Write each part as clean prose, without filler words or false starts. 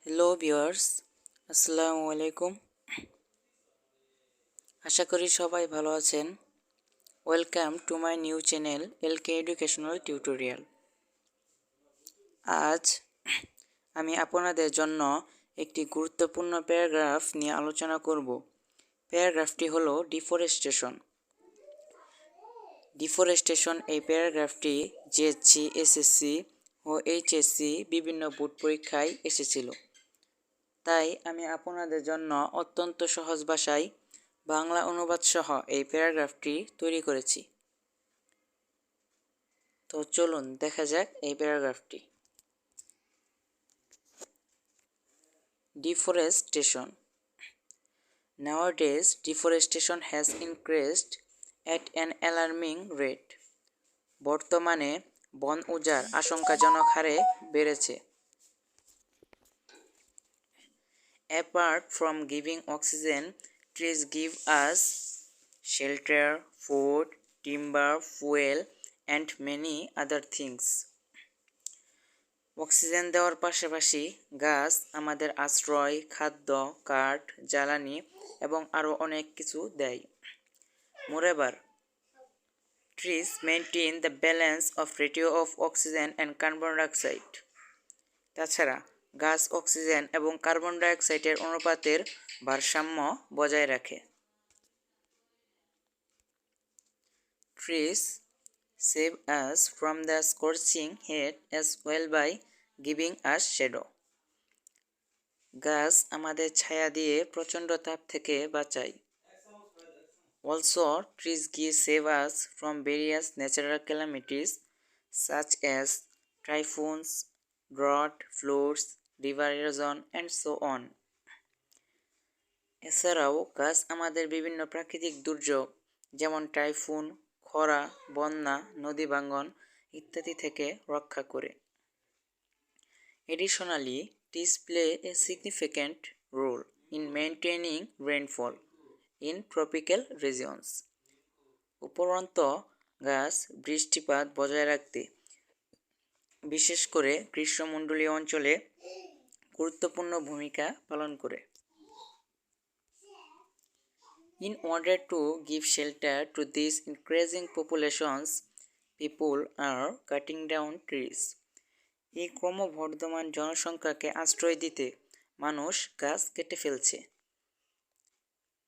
Hello viewers, আসসালামু আলাইকুম। আশা করি সবাই ভালো আছেন। Welcome to my new channel LK Educational Tutorial। আজ আমি আপনাদের জন্য একটি গুরুত্বপূর্ণ প্যারাগ্রাফ নিয়ে আলোচনা করব। প্যারাগ্রাফটি হলো ডিফরেস্টেশন। ডিফরেস্টেশন এই প্যারাগ্রাফটি জিএসসি, এসএসসি ও এইচএসসি বিভিন্ন বোর্ড পরীক্ষায় এসেছিল। তাই আমি আপনাদের জন্য অত্যন্ত সহজ ভাষায় বাংলা অনুবাদ সহ এই প্যারাগ্রাফটি তৈরি করেছি। তো চলুন দেখা যাক এই প্যারাগ্রাফটি। Deforestation. Nowadays, deforestation has increased at an alarming rate. বর্তমানে বন উজাড় আশঙ্কাজনক হারে বেড়েছে। Apart from giving oxygen, trees give us shelter, food, timber, fuel, and many other things. Oxygen দেওয়ার পাশাপাশি গাছ আমাদের আশ্রয়, খাদ্য, কাঠ, জ্বালানি এবং আরও অনেক কিছু দেয়। Moreover, trees maintain the balance of ratio of oxygen and carbon dioxide. তাছাড়া গাছ অক্সিজেন এবং কার্বন ডাইঅক্সাইডের অনুপাতের ভারসাম্য বজায় রাখে। Trees save us from the scorching heat as well by giving us shadow. গাছ আমাদের ছায়া দিয়ে প্রচণ্ড তাপ থেকে বাঁচায়। Also, trees save us from various natural calamities such as typhoons, drought, floods, river erosion, and so on. এছাড়াও গাছ আমাদের বিভিন্ন প্রাকৃতিক দুর্যোগ যেমন টাইফুন, খরা, বন্যা, নদী ভাঙ্গন ইত্যাদি থেকে রক্ষা করে। Additionally, trees play a significant role in maintaining rainfall in tropical regions. উপরন্ত গাছ বৃষ্টিপাত বজায় রাখতে বিশেষ করে গ্রীষ্মমণ্ডলীয় অঞ্চলে গুরুত্বপূর্ণ ভূমিকা পালন করে। In order to give shelter to these increasing populations, people are cutting down trees. এই ক্রমবর্ধমান জনসংখ্যাকে আশ্রয় দিতে মানুষ গাছ কেটে ফেলছে।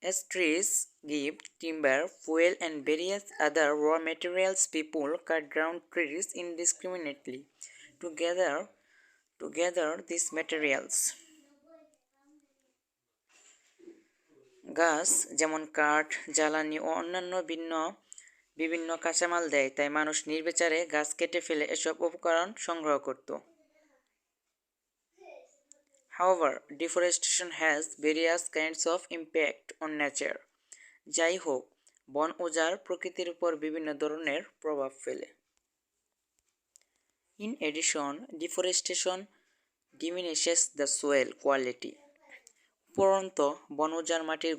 As trees give timber, fuel and various other raw materials, people cut down trees indiscriminately to gather these materials. গাছ যেমন কাঠ, জ্বালানি ও অন্যান্য বিভিন্ন কাঁচামাল দেয়, তাই মানুষ নির্বিচারে গাছ কেটে ফেলে এসব উপকরণ সংগ্রহ করত। However, deforestation has various kinds of impact on nature. যাই হোক, বন উজাড় প্রকৃতির উপর বিভিন্ন ধরনের প্রভাব ফেলে। In addition, deforestation diminishes the soil quality. উপরন্ত বন উজাড় মাটির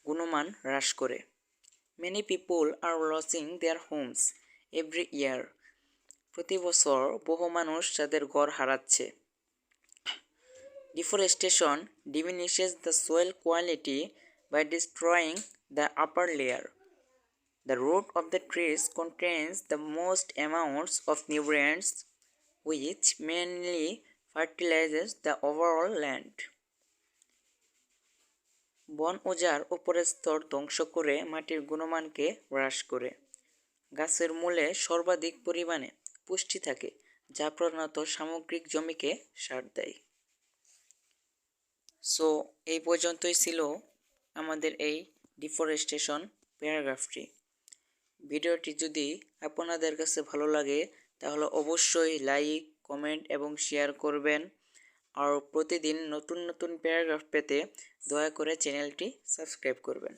গুণমান হ্রাস করে। Many people are losing their homes every year. প্রতি বছর বহু মানুষ তাদের ঘর হারাচ্ছে। Deforestation diminishes the soil quality by destroying the upper layer. The root of the trees contains the most amounts of nutrients which mainly fertilizes the overall land. বন উজাড় উপরের স্তর ধ্বংস করে মাটির গুণমানকে হ্রাস করে। গাছের মূলে সর্বাধিক পরিমাণে পুষ্টি থাকে, যা প্রধানত সামগ্রিক জমিকে সার দেয়। সো এই পর্যন্তই ছিল আমাদের এই ডিফরেস্টেশন প্যারাগ্রাফটি। ভিডিওটি যদি আপনাদের কাছে ভালো লাগে তাহলে অবশ্যই লাইক, কমেন্ট এবং শেয়ার করবেন। আর প্রতিদিন নতুন নতুন প্যারাগ্রাফ পেতে দয়া করে চ্যানেলটি সাবস্ক্রাইব করবেন।